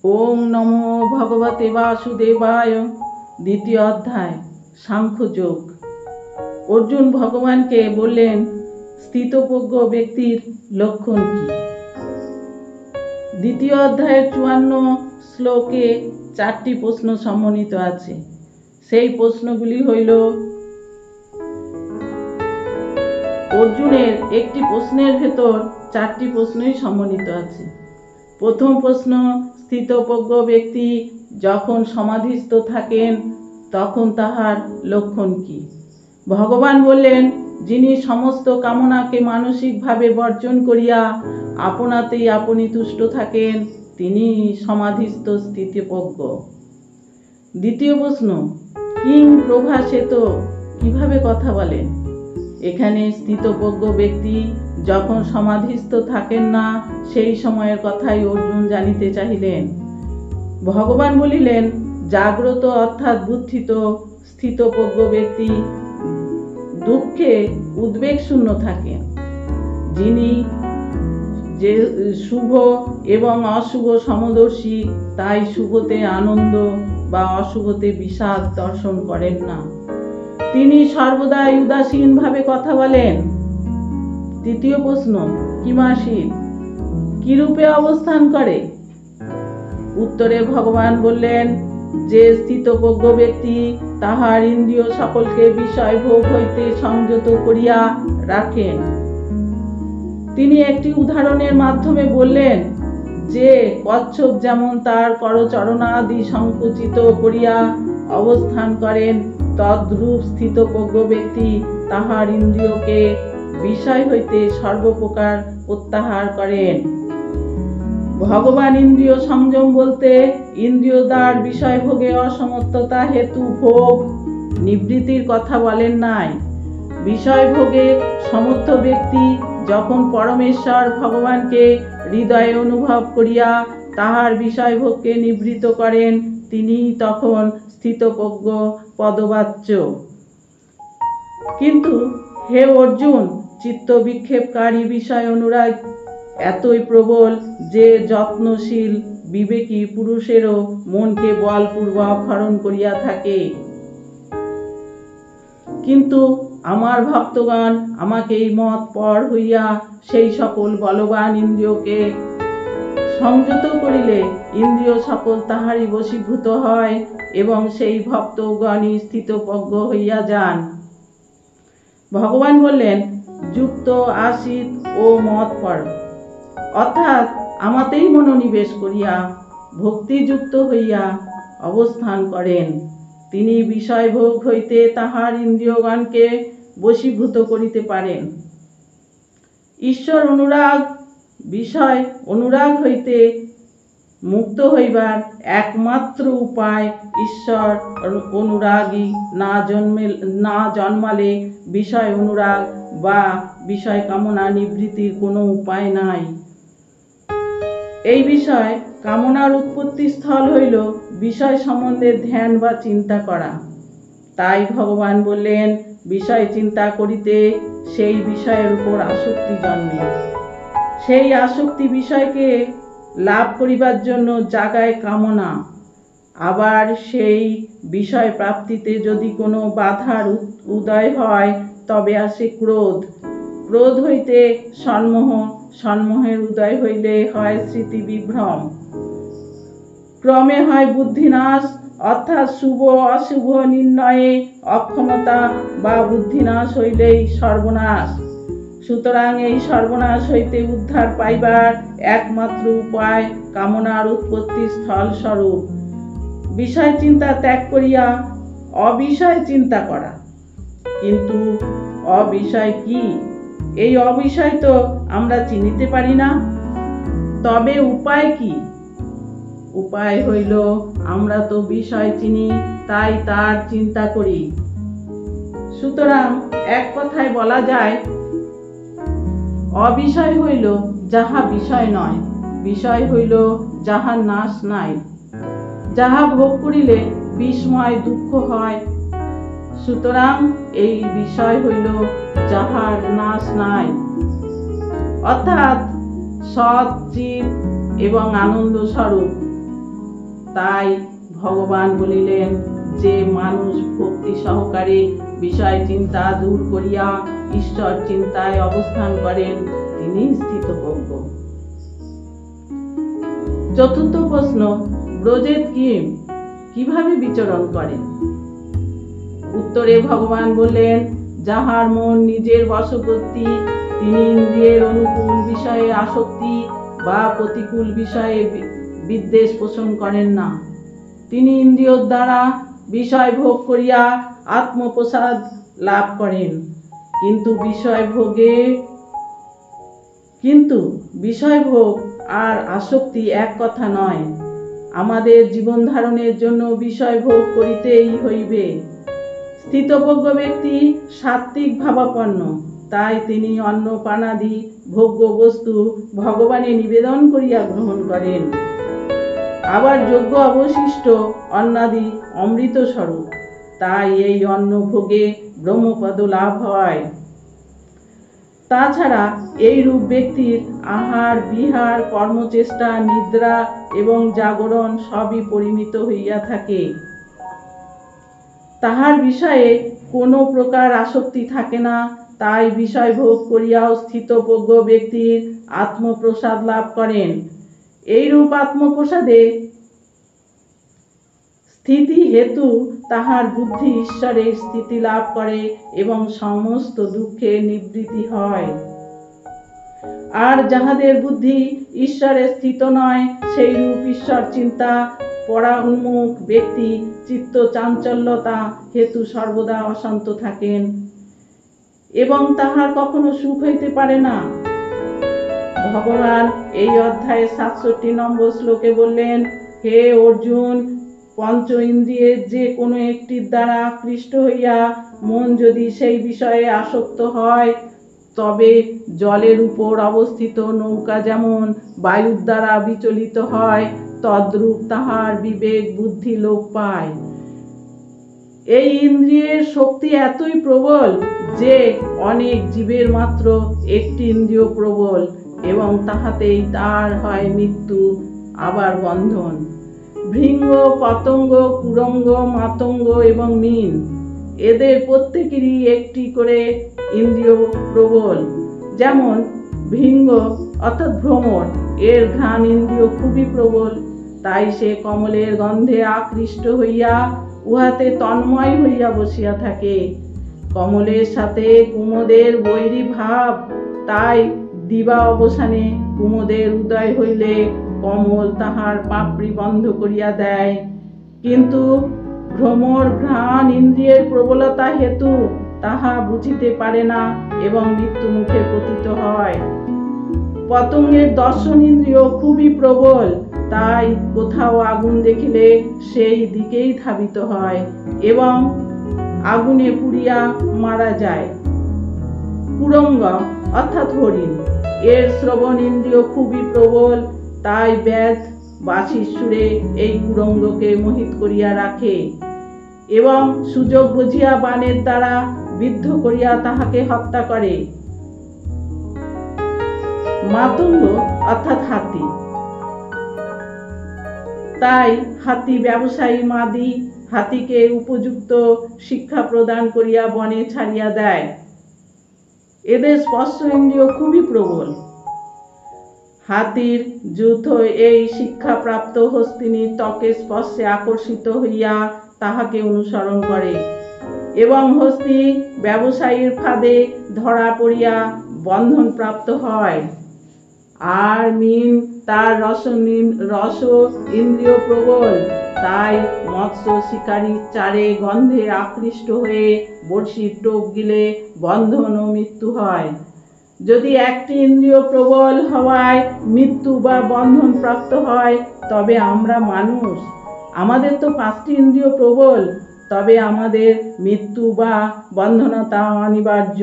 ওং নমো ভগবতে বাসুদেবায়। দ্বিতীয় অধ্যায়, সাংখ্যযোগ। অর্জুন ভগবানকে বললেন, স্থিতপ্রজ্ঞ ব্যক্তির লক্ষণ কি? দ্বিতীয় অধ্যায়ের 54 শ্লোকে 4টি প্রশ্ন সমন্বিত আছে। সেই প্রশ্নগুলি হইল, অর্জুনের একটি প্রশ্নের ভেতর 4টি প্রশ্নই সমন্বিত আছে। প্রথম প্রশ্ন, স্থিতপ্রজ্ঞ ব্যক্তি যখন সমাধিস্থ থাকেন তখন তাহার লক্ষণ কি? ভগবান বললেন, যিনি সমস্ত কামনাকে মানসিকভাবে বর্জন করিয়া আপনাতেই আপনি তুষ্ট থাকেন, তিনি সমাধিস্থ স্থিতপ্রজ্ঞ। দ্বিতীয় প্রশ্ন, কিং প্রভাসেত, কিভাবে কথা বলেন? এখানে স্থিতপ্রজ্ঞ ব্যক্তি যখন সমাধিস্থ থাকেন না, সেই সময়ের কথাই অর্জুন জানিতে চাহিলেন। ভগবান বলিলেন, জাগ্রত অর্থাৎ বুদ্ধিত স্থিতপ্রজ্ঞ ব্যক্তি দুঃখে উদ্বেগ শূন্য থাকেন। যিনি যে শুভ এবং অশুভ সমদর্শী, তাই শুভতে আনন্দ বা অশুভতে বিষাদ দর্শন করেন না। তিনি সর্বদাই উদাসীন ভাবে কথা বলেন। তৃতীয় প্রশ্ন, কিমাসীন, কিরূপে অবস্থান করে? উত্তরে ভগবান বললেন, যে স্থিতপ্রজ্ঞ ব্যক্তি তাহার ইন্দ্রিয় সকলকে বিষয় ভোগ হইতে সংযত করিয়া রাখেন। তিনি একটি উদাহরণের মাধ্যমে বললেন যে কচ্ছপ যেমন তার করচরণাদি সংকুচিত করিয়া অবস্থান করেন, তদ্রূপ স্থিতপ্রজ্ঞ ব্যক্তি তাহার ইন্দ্রিয়কে বিষয় হইতে সর্বপ্রকার প্রত্যাহার করেন। ভগবান ইন্দ্রিয় সংযম বলতে ইন্দ্রিয় দ্বার বিষয় ভোগে অসমর্থতা হেতু ভোগ নিবৃত্তির কথা বলেন নাই। বিষয় ভোগে সমর্থ ব্যক্তি যখন পরমেশ্বর ভগবানকে হৃদয়ে অনুভব করিয়া তাহার বিষয় ভোগকে নিবৃত্ত করেন, তিনি তখন স্থিতপ্রজ্ঞ পদবাচ্য। কিন্তু হে অর্জুন, চিত্ত বিক্ষেপকারী বিষয় অনুরাগ এতই প্রবল যে যত্নশীল বিবেকী পুরুষেরও মনকে বলপূর্বক হরণ করিয়া থাকে। কিন্তু আমার ভক্তগণ আমাকে এই মত পর হইয়া সেই সকল বলবান ইন্দ্রিয়কে সংযত করিলে ইন্দ্রিয় সকল তাহারই বশীভূত হয় এবং সেই ভক্তগণই স্থিতপ্রজ্ঞ হইয়া যান। ভগবান বললেন, যুক্ত আসিত ও মত পর, অর্থাৎ আমাতেই মনোনিবেশ করিয়া ভক্তিযুক্ত হইয়া অবস্থান করেন। তিনি বিষয় ভোগ হইতে তাহার ইন্দ্রিয়গণকে বশীভূত করিতে পারেন। ঈশ্বর অনুরাগ বিষয় অনুরাগ হইতে মুক্ত হইবার একমাত্র উপায় ঈশ্বর অনুরাগী না জন্মালে বিষয় অনুরাগ বা বিষয় কামনা নিবৃত্তির কোনো উপায় নাই। এই বিষয় কামনার উৎপত্তি স্থল হইল বিষয় সম্বন্ধে ধ্যান বা চিন্তা করা। তাই ভগবান বললেন, বিষয় চিন্তা করিতে সেই বিষয়ের উপর আসক্তি জন্মে। সেই আসক্তি বিষয়কে লাভ করিবার জন্য জাগায় কামনা। আবার সেই বিষয় প্রাপ্তিতে যদি কোনো বাধার উদয় হয়, তবে আসে ক্রোধ। ক্রোধ হইতে সন্মোহ, সন্মোহের উদয় হইলে হয় স্মৃতি বিভ্রম। ক্রমে হয় বুদ্ধিনাশ, অর্থাৎ শুভ অশুভ নির্ণয়ে অক্ষমতা বা বুদ্ধিনাশ হইলেই সর্বনাশ। সুতরাং এই সর্বনাশ হইতে উদ্ধার পাইবার একমাত্র উপায় কামনার উৎপত্তি স্থল স্বরূপ বিষয় চিন্তা ত্যাগ করিয়া অবিষয় চিন্তা করা। কিন্তু অবিষয় কি? এই অবিষয় তো আমরা চিনিতে পারি না। তবে উপায় কি? উপায় হইল, আমরা তো বিষয় চিনি, তাই তার চিন্তা করি। সুতরাং এক কথায় বলা যায়, অবিষয় হইল যাহা বিষয় নয়, বিষয় হইল যাহার নাশ নাই, যাহা ভোগ করিলে বিস্ময় দুঃখ হয়। সুতরাং এই বিষয় হইল যাহার নাশ নাই, অর্থাৎ সৎ চিৎ এবং আনন্দ স্বরূপ। তাই ভগবান বলিলেন যে মানুষ ভক্তি সহকারে বিষয় চিন্তা দূর করিয়া ঈশ্বর চিন্তায় অবস্থান করেন তিনি স্থিতপ্রজ্ঞ। চতুর্থ প্রশ্ন, ব্রজেত কিভাবে বিচরণ করেন? উত্তরে ভগবান বললেন, যাহার মন নিজের বশবর্তী, তিনি ইন্দ্রিয়ের অনুকূল বিষয়ে আসক্তি বা প্রতিকূল বিষয়ে বিদ্বেষ পোষণ করেন না। তিনি ইন্দ্রিয়র দ্বারা বিষয় ভোগ করিয়া আত্মপ্রসাদ লাভ করেন। কিন্তু বিষয় ভোগ আর আসক্তি এক কথা নয়। আমাদের জীবন ধারণের জন্য বিষয় ভোগ করিতেই হইবে। স্থিতপ্রজ্ঞ ব্যক্তি সাত্ত্বিক ভাবাপন্ন, তাই তিনি অন্ন পানাদি ভোগ্য বস্তু ভগবানে নিবেদন করিয়া গ্রহণ করেন। আবার যোগ্য অবশিষ্ট অন্নাদি অমৃত স্বরূপ, তাই এই অন্ন ভোগে ব্রহ্মপদ লাভ হয়। তাছাড়া এই রূপ ব্যক্তির আহার বিহার কর্মচেষ্টা নিদ্রা এবং জাগরণ সবই পরিমিত হইয়া থাকে। তাহার বিষয়ে কোনো প্রকার আসক্তি থাকে না, তাই বিষয় ভোগ করিয়াও স্থিতপ্রজ্ঞ ব্যক্তির আত্মপ্রসাদ লাভ করেন। এইরূপ আত্মপ্রসাদে স্থিতি হেতু তাহার বুদ্ধি ঈশ্বরের স্থিতি লাভ করে এবং সমস্ত দুঃখের নিবৃত্তি হয়। আর যাহাদের বুদ্ধি ঈশ্বরে স্থিত নয়, সেই রূপ ঈশ্বর চিন্তা পরাউন্মুখ ব্যক্তি চিত্ত চাঞ্চল্যতা হেতু সর্বদা অশান্ত থাকেন এবং তাহার কখনো সুখ হইতে পারে না। ভগবান এই অধ্যায়ে 67 নম্বর শ্লোকে বললেন, হে অর্জুন, পঞ্চ ইন্দ্রিয়ের যে কোনো একটির দ্বারা আকৃষ্ট হইয়া মন যদি সেই বিষয়ে আসক্ত হয়, তবে জলের উপর অবস্থিত নৌকা যেমন বায়ুর দ্বারা বিচলিত হয়, তদ্রূপ তাহার বিবেক বুদ্ধি লোপ পায়। এই ইন্দ্রিয়ের শক্তি এতই প্রবল যে অনেক জীবের মাত্র একটি ইন্দ্রিয় প্রবল এবং তাহাতেই তার হয় মৃত্যু, আবার বন্ধন। ভৃঙ্গ, পতঙ্গ, কুরঙ্গ, মাতঙ্গ এবং মীন, এদের প্রত্যেকেরই একটি করে ইন্দ্রিয় প্রবল। যেমন ভৃঙ্গ অর্থাৎ ভ্রমর, এর ঘ্রাণ ইন্দ্রিয় খুবই প্রবল, তাই সে কমলের গন্ধে আকৃষ্ট হইয়া উহাতে তন্ময় হইয়া বসিয়া থাকে। কমলের সাথে কুমুদের বৈরী ভাব, তাই দিবা অবসানে কুমুদের উদয় হইলে কমল তাহার পাপড়ি বন্ধ করিয়া দেয়। কিন্তু ভ্রমর ঘ্রাণ ইন্দ্রিয়ের প্রবলতা হেতু তাহা বুঝিতে পারে না এবং মৃত্যু মুখে পতিত হয়। পতঙ্গের দর্শন ইন্দ্রিয় খুবই প্রবল, তাই কোথাও আগুন দেখিলে সেই দিকেই ধাবিত হয় এবং আগুনে পুড়িয়া মারা যায়। কুরঙ্গ অর্থাৎ হরিণ, এর শ্রবণ ইন্দ্রিয় খুবই প্রবল, তাই ব্যাধ বাঁশির সুরে এই কুরঙ্গকে মোহিত করিয়া রাখে এবং সুযোগ বুঝিয়া বাণের দ্বারা বিদ্ধ করিয়া তাহাকে হত্যা করে। মাতঙ্গ অর্থাৎ হাতি, তাই হাতি ব্যবসায়ী মাদি হাতিকে উপযুক্ত শিক্ষা প্রদান করিয়া বনে ছাড়িয়া দেয়। এদের স্পর্শ ইন্দ্রিয় খুবই প্রবল। হাতির যুথ এই শিক্ষা প্রাপ্ত হস্তিনীর ত্বকের স্পর্শে আকর্ষিত হইয়া তাহাকে অনুসরণ করে এবং হস্তি ব্যবসায়ীর ফাঁদে ধরা পড়িয়া বন্ধন প্রাপ্ত হয়। আর মীন তার রস ইন্দ্রিয় প্রবল, তাই মৎস্য শিকারীর চারে গন্ধে আকৃষ্ট হয়ে বড়শির টোপ গিলে বন্ধন ও মৃত্যু হয়। যদি একটি ইন্দ্রিয় প্রবল হওয়ায় মৃত্যু বা বন্ধন প্রাপ্ত হয়, তবে আমরা মানুষ, আমাদের তো 5টি ইন্দ্রিয় প্রবল, তবে আমাদের মৃত্যু বা বন্ধনতা অনিবার্য।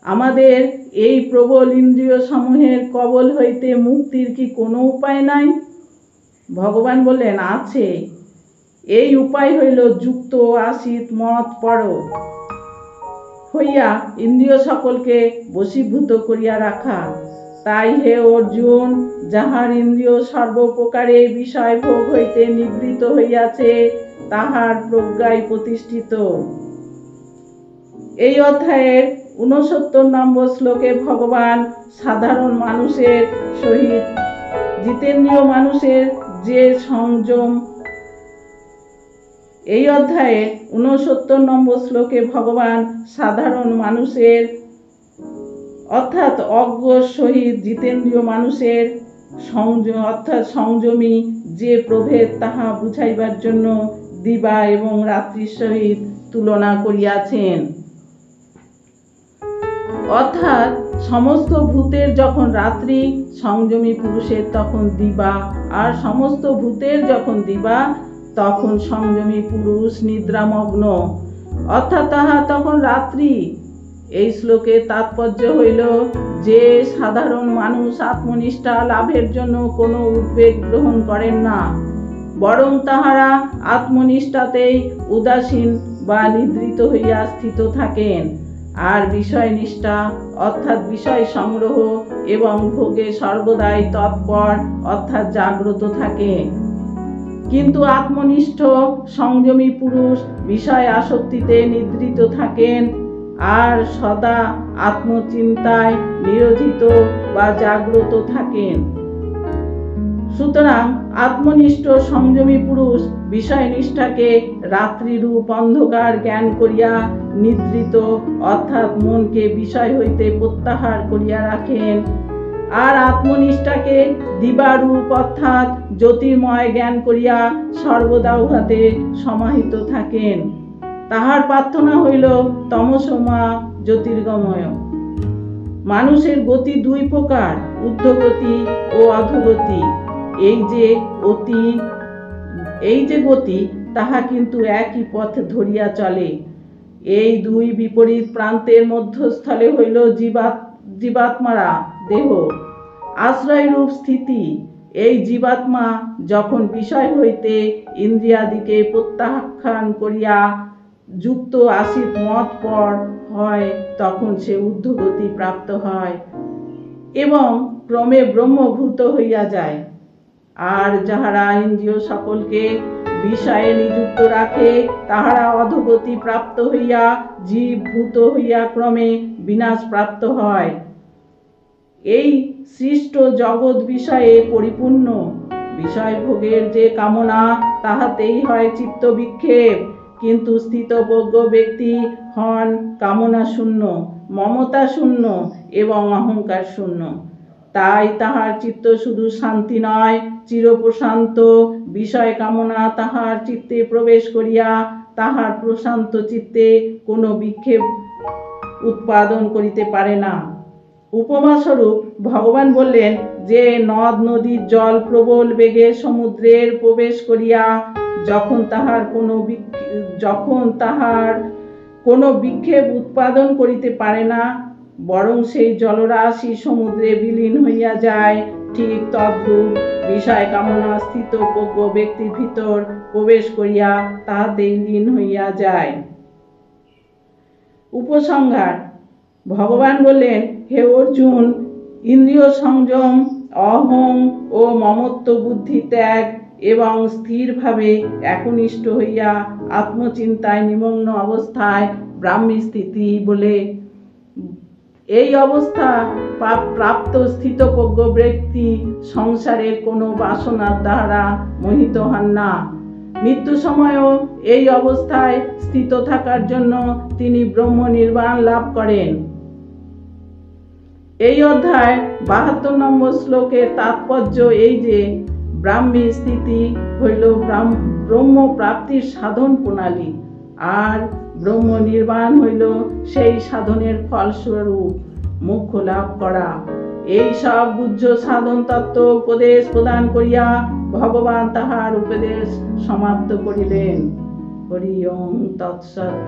আমাদের এই প্রবল ইন্দ্রিয় সমূহের কবল হইতে মুক্তির কি কোনো উপায় নাই? ভগবান বললেন, আছে। এই উপায় হইল যুক্ত আসিত মত পড় হইয়া ইন্দ্রিয় সকলকে বশীভূত করিয়া রাখা। তাই হে অর্জুন, যাহার ইন্দ্রিয় সর্বপ্রকারে বিষয় ভোগ হইতে নিবৃত্ত হইয়াছে, তাহার প্রজ্ঞায় প্রতিষ্ঠিত। এই অধ্যায়ের 69 নম্বর শ্লোকে ভগবান সাধারণ মানুষের সহিত জিতেন্দ্রীয় মানুষের যে সংযম এই অধ্যায়ে 69 নম্বর শ্লোকে ভগবান সাধারণ মানুষের অর্থাৎ অজ্ঞ সহিত জিতেন্দ্রীয় মানুষের অর্থাৎ সংযমী যে প্রভেদ তাহা বুঝাইবার জন্য দিবা এবং রাত্রির সহিত তুলনা করিয়াছেন। অর্থাৎ সমস্ত ভূতের যখন রাত্রি, সংযমী পুরুষের তখন দিবা, আর সমস্ত ভূতের যখন দিবা তখন সংযমী পুরুষ নিদ্রামগ্ন, অর্থাৎ তাহা তখন রাত্রি। এই শ্লোকের তাৎপর্য হইল যে সাধারণ মানুষ আত্মনিষ্ঠা লাভের জন্য কোনো উদ্বেগ গ্রহণ করেন না, বরং তাহারা আত্মনিষ্ঠাতেই উদাসীন বা নিদ্রিত হইয়া স্থিত থাকেন, আর বিষয় নিষ্ঠা অর্থাৎ বিষয় সংগ্রহ এবং ভোগে সর্বদাই তৎপর অর্থাৎ জাগ্রত থাকে। কিন্তু আত্মনিষ্ঠ সংযমী পুরুষ বিষয় আসক্তিতে নিদ্রিত থাকেন আর সদা আত্মচিন্তায় নিয়োজিত বা জাগ্রত থাকেন। সুতরাং আত্মনিষ্ঠ সংযমী পুরুষ বিষয় নিষ্ঠাকে রাত্রিরূপ অন্ধকার জ্ঞান করিয়া নিদ্রিত অর্থাৎ মনকে বিষয় হইতে প্রত্যাহার করিয়া রাখেন, আর আত্মনিষ্ঠাকে দিবারূপ অর্থাৎ জ্যোতির্ময় জ্ঞান করিয়া সর্বদা উহাতে সমাহিত থাকেন। তাহার প্রার্থনা হইল তমসমা জ্যোতির্গময়। মানুষের গতি দুই প্রকার, ঊর্ধ্বগতি ও অধোগতি। এই যে গতি তাহা কিন্তু একই পথ ধরিয়া চলে। এই দুই বিপরীত প্রান্তের মধ্যস্থলে হইল জীবাত্মারা দেহ আশ্রয়রূপ স্থিতি। এই জীবাত্মা যখন বিষয় হইতে ইন্দ্রিয়াদিকে প্রত্যাখ্যান করিয়া যুক্ত আসিত মত পর হয়, তখন সে ঊর্ধ্বগতি প্রাপ্ত হয় এবং ক্রমে ব্রহ্মভূত হইয়া যায়। আর যাহারা ইন্দ্রিয় সকলকে বিষয়ে নিযুক্ত রাখে, তাহারা অধোগতি প্রাপ্ত হইয়া জীবভূত হইয়া ক্রমে বিনাশ প্রাপ্ত হয়। এই সৃষ্ট জগৎ বিষয়ে পরিপূর্ণ। বিষয় ভোগের যে কামনা, তাহাতেই হয় চিত্ত বিক্ষেপ। কিন্তু স্থিতপ্রজ্ঞ ব্যক্তি হন কামনা শূন্য, মমতা শূন্য এবং অহংকার শূন্য। তাই তাহার চিত্ত শুধু শান্তি নয়, চিরপ্রশান্ত। বিষয় কামনা তাহার চিত্তে প্রবেশ করিয়া তাহার প্রশান্ত চিত্তে কোনো বিক্ষেপ উৎপাদন করিতে পারে না। উপমা স্বরূপ ভগবান বললেন যে নদ নদীর জল প্রবল বেগে সমুদ্রের প্রবেশ করিয়া যখন তাহার কোনো বিক্ষেপ উৎপাদন করিতে পারে না, বরং সেই জলরাশি সমুদ্রে বিলীন হইয়া যায়, ঠিক তদ্রূপ বিষয় কামনা স্থিত প্রজ্ঞ ব্যক্তির ভিতর প্রবেশ করিয়া তাহাতেই লীন হইয়া যায়। উপসংহার: ভগবান বললেন, হে অর্জুন, ইন্দ্রিয় সংযম, অহং ও মমত্ব বুদ্ধি ত্যাগ এবং স্থিরভাবে একনিষ্ঠ হইয়া আত্মচিন্তায় নিমগ্ন অবস্থায় ব্রাহ্মী স্থিতি বলে। এই অবস্থা প্রাপ্ত স্থিতপ্রজ্ঞ ব্যক্তি সংসারের কোনো বাসনার দ্বারা মোহিত হন না। মৃত্যু সময়ও এই অবস্থায় স্থিত থাকার জন্য তিনি ব্রহ্ম নির্বাণ লাভ করেন। এই অধ্যায় 72 নম্বর শ্লোকের তাৎপর্য এই যে ব্রাহ্মী স্থিতি হইল ব্রহ্ম প্রাপ্তির সাধন প্রণালী, আর ব্রহ্ম নির্বাণ হইল সেই সাধনের ফলস্বরূপ মোক্ষ লাভ করা। এই সব গুহ্য সাধন তত্ত্ব উপদেশ প্রদান করিয়া ভগবান তাহার উপদেশ সমাপ্ত করিলেন। হরি ওম তৎসৎ।